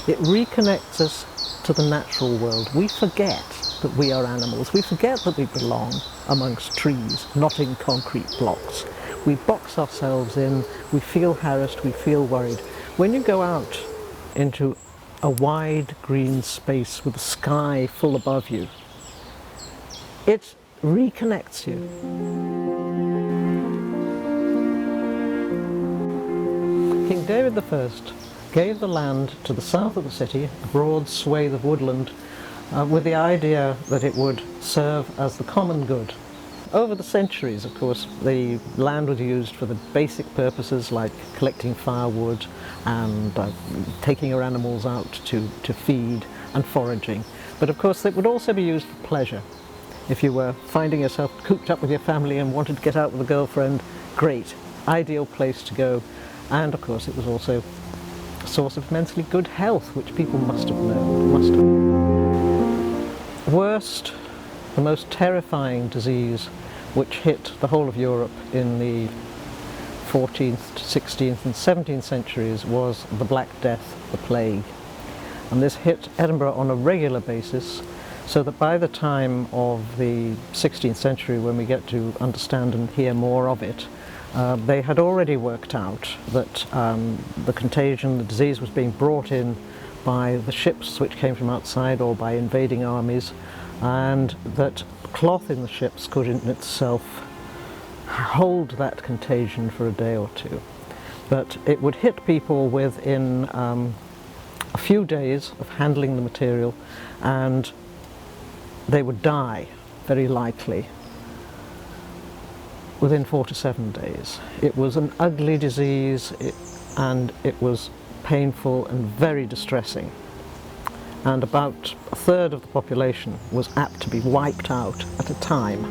It reconnects us to the natural world. We forget that we are animals. We forget that we belong amongst trees, not in concrete blocks. We box ourselves in, we feel harassed, we feel worried. When you go out into a wide green space with the sky full above you, it reconnects you. King David I gave the land to the south of the city, a broad swathe of woodland, with the idea that it would serve as the common good. Over the centuries, of course, the land was used for the basic purposes like collecting firewood and taking your animals out to feed and foraging. But of course it would also be used for pleasure. If you were finding yourself cooped up with your family and wanted to get out with a girlfriend, great, ideal place to go. And of course it was also a source of immensely good health, which people must have known. Worst, the most terrifying disease which hit the whole of Europe in the 14th, 16th and 17th centuries was the Black Death, the plague. And this hit Edinburgh on a regular basis, so that by the time of the 16th century, when we get to understand and hear more of it, they had already worked out that the contagion, the disease, was being brought in by the ships which came from outside or by invading armies, and that cloth in the ships could in itself hold that contagion for a day or two. But it would hit people within a few days of handling the material, and they would die, very likely, within 4 to 7 days. It was an ugly disease, and it was painful and very distressing. And about a third of the population was apt to be wiped out at a time.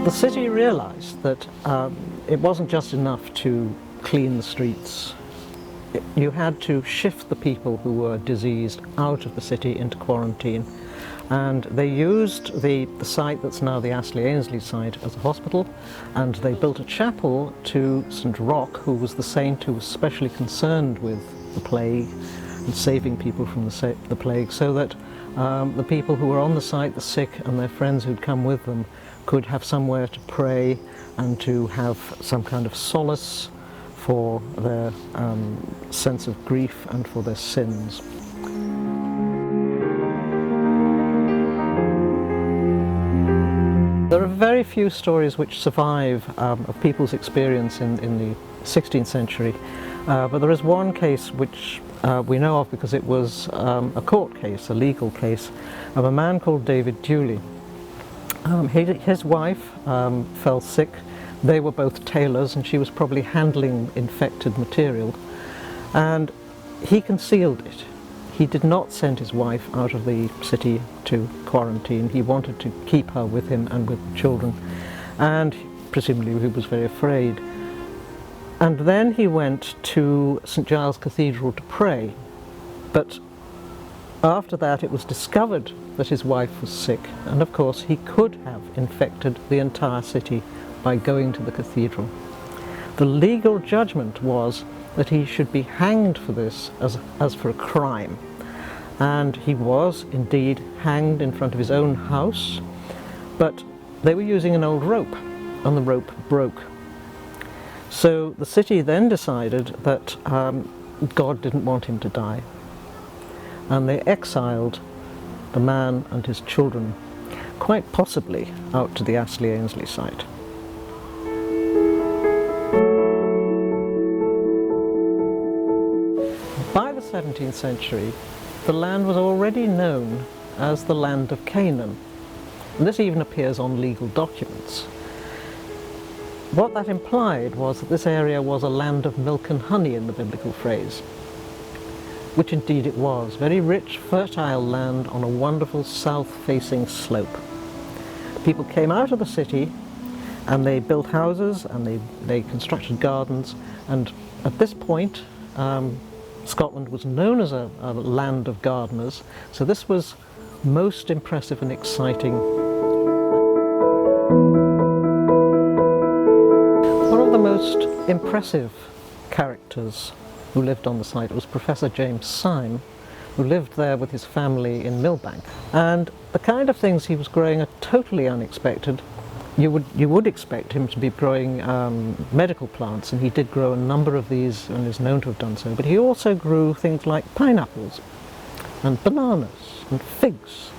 The city realized that it wasn't just enough to clean the streets. You had to shift the people who were diseased out of the city into quarantine. And they used the site that's now the Astley Ainslie site as a hospital, and they built a chapel to St. Roch, who was the saint who was specially concerned with the plague and saving people from the plague, so that the people who were on the site, the sick and their friends who'd come with them, could have somewhere to pray and to have some kind of solace for their sense of grief and for their sins. There are very few stories which survive of people's experience in the 16th century, but there is one case which we know of because it was a court case, a legal case, of a man called David Dewley. His wife fell sick. They were both tailors, and she was probably handling infected material, and he concealed it. He did not send his wife out of the city to quarantine. He wanted to keep her with him and with children, and presumably he was very afraid. And then he went to St. Giles Cathedral to pray, but after that it was discovered that his wife was sick, and of course he could have infected the entire city by going to the cathedral. The legal judgment was that he should be hanged for this as for a crime. And he was indeed hanged in front of his own house, but they were using an old rope, and the rope broke. So the city then decided that God didn't want him to die, and they exiled the man and his children, quite possibly out to the Astley Ainslie site. By the 17th century, the land was already known as the land of Canaan, and this even appears on legal documents. What that implied was that this area was a land of milk and honey in the biblical phrase, which indeed it was. Very rich, fertile land on a wonderful south-facing slope. People came out of the city and they built houses and they constructed gardens, and at this point Scotland was known as a land of gardeners, so this was most impressive and exciting. most impressive characters who lived on the site was Professor James Syme, who lived there with his family in Millbank. And the kind of things he was growing are totally unexpected. You would expect him to be growing medical plants, and he did grow a number of these and is known to have done so, but he also grew things like pineapples and bananas and figs.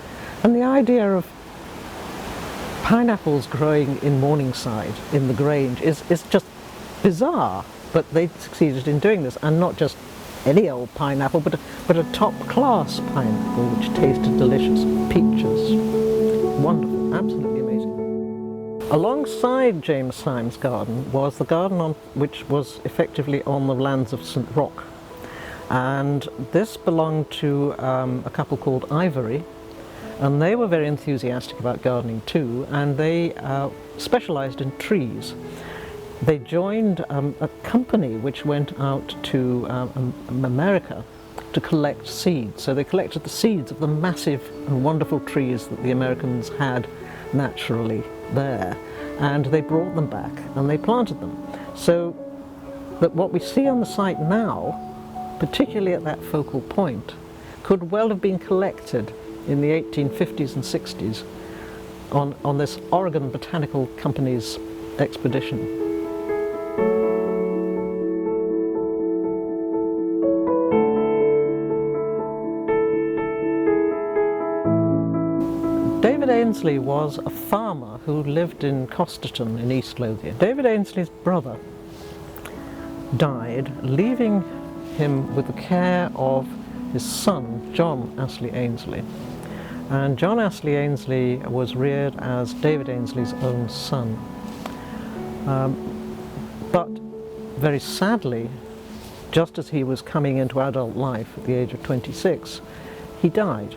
And the idea of pineapples growing in Morningside, in the Grange, is just bizarre, but they succeeded in doing this, and not just any old pineapple, but a top-class pineapple which tasted delicious. Peaches. Wonderful, absolutely amazing. Alongside James Syme's garden was the garden which was effectively on the lands of St. Roch, and this belonged to a couple called Ivory, and they were very enthusiastic about gardening too, and they specialised in trees. They joined a company which went out to America to collect seeds. So they collected the seeds of the massive and wonderful trees that the Americans had naturally there, and they brought them back and they planted them. So that what we see on the site now, particularly at that focal point, could well have been collected in the 1850s and 60s on this Oregon Botanical Company's expedition. David Ainslie was a farmer who lived in Costerton in East Lothian. David Ainslie's brother died, leaving him with the care of his son, John Astley Ainslie. And John Astley Ainslie was reared as David Ainslie's own son. But very sadly, just as he was coming into adult life at the age of 26, he died.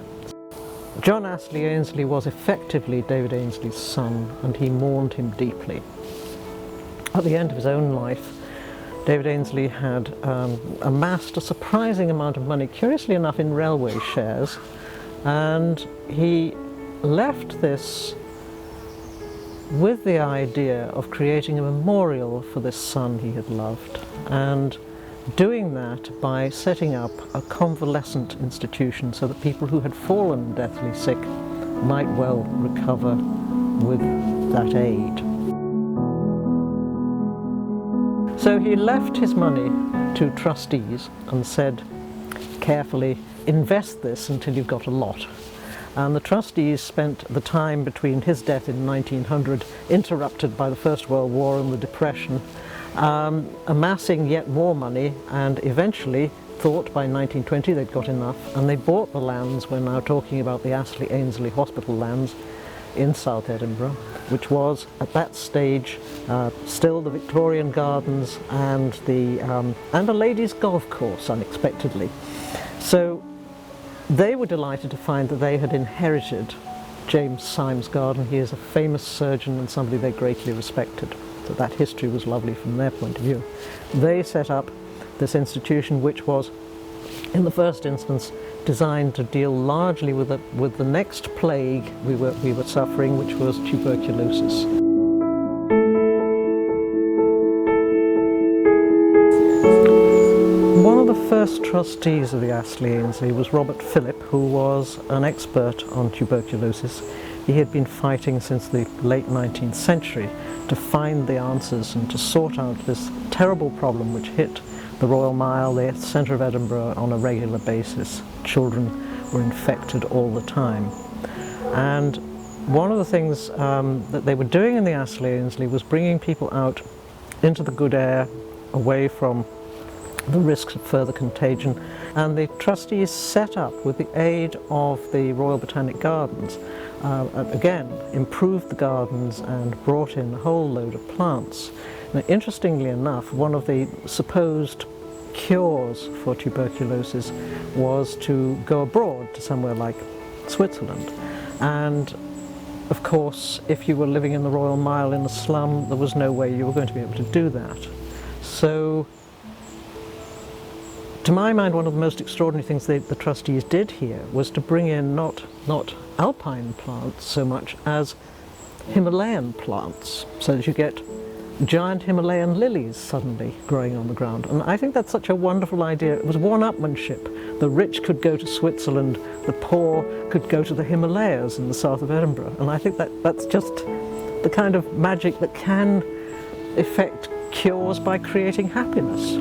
John Astley Ainslie was effectively David Ainslie's son, and he mourned him deeply. At the end of his own life, David Ainslie had amassed a surprising amount of money, curiously enough in railway shares, and he left this with the idea of creating a memorial for this son he had loved, and doing that by setting up a convalescent institution so that people who had fallen deathly sick might well recover with that aid. So he left his money to trustees and said, carefully, invest this until you've got a lot. And the trustees spent the time between his death in 1900, interrupted by the First World War and the Depression, amassing yet more money, and eventually thought by 1920 they'd got enough, and they bought the lands. We're now talking about the Astley Ainslie Hospital lands in South Edinburgh, which was at that stage still the Victorian Gardens and a ladies' golf course, unexpectedly. So they were delighted to find that they had inherited James Syme's garden. He is a famous surgeon and somebody they greatly respected. So that history was lovely from their point of view. They set up this institution, which was, in the first instance, designed to deal largely with the next plague we were suffering, which was tuberculosis. One of the first trustees of the Astley Ainslie was Robert Phillip, who was an expert on tuberculosis. He had been fighting since the late 19th century to find the answers and to sort out this terrible problem which hit the Royal Mile, the centre of Edinburgh, on a regular basis. Children were infected all the time. And one of the things that they were doing in the Astley Ainslie was bringing people out into the good air, away from the risks of further contagion. And the trustees set up, with the aid of the Royal Botanic Gardens, again, improved the gardens and brought in a whole load of plants. Now, interestingly enough, one of the supposed cures for tuberculosis was to go abroad to somewhere like Switzerland. And of course, if you were living in the Royal Mile in a slum, there was no way you were going to be able to do that. So, to my mind, one of the most extraordinary things the trustees did here was to bring in not alpine plants so much as Himalayan plants, so that you get giant Himalayan lilies suddenly growing on the ground. And I think that's such a wonderful idea. It was one-upmanship. The rich could go to Switzerland, the poor could go to the Himalayas in the south of Edinburgh. And I think that's just the kind of magic that can effect cures by creating happiness.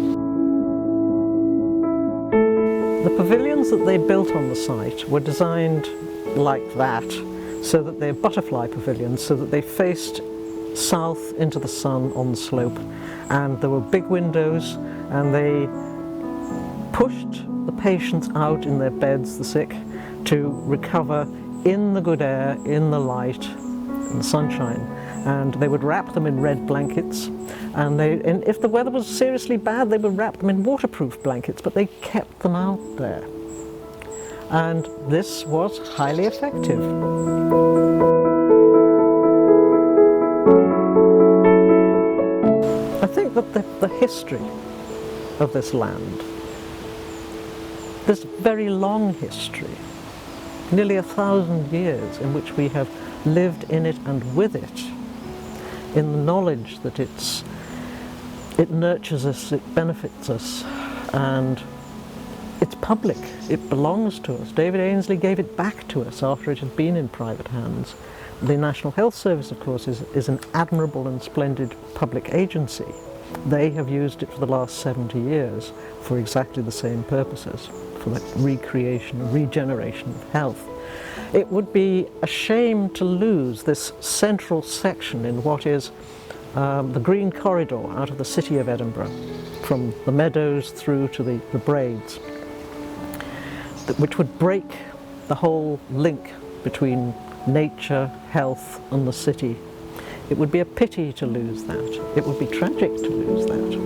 The pavilions that they built on the site were designed like that, so that they're butterfly pavilions, so that they faced south into the sun on the slope, and there were big windows, and they pushed the patients out in their beds, the sick, to recover in the good air, in the light, in the sunshine. And they would wrap them in red blankets, and if the weather was seriously bad, they would wrap them in waterproof blankets, but they kept them out there. And this was highly effective. I think that the history of this land, this very long history, nearly 1,000 years in which we have lived in it and with it, in the knowledge that it nurtures us, it benefits us, and it's public, it belongs to us. David Ainslie gave it back to us after it had been in private hands. The National Health Service, of course, is an admirable and splendid public agency. They have used it for the last 70 years for exactly the same purposes, for the recreation and regeneration of health. It would be a shame to lose this central section in what is the green corridor out of the city of Edinburgh, from the meadows through to the braids, which would break the whole link between nature, health and the city. It would be a pity to lose that. It would be tragic to lose that.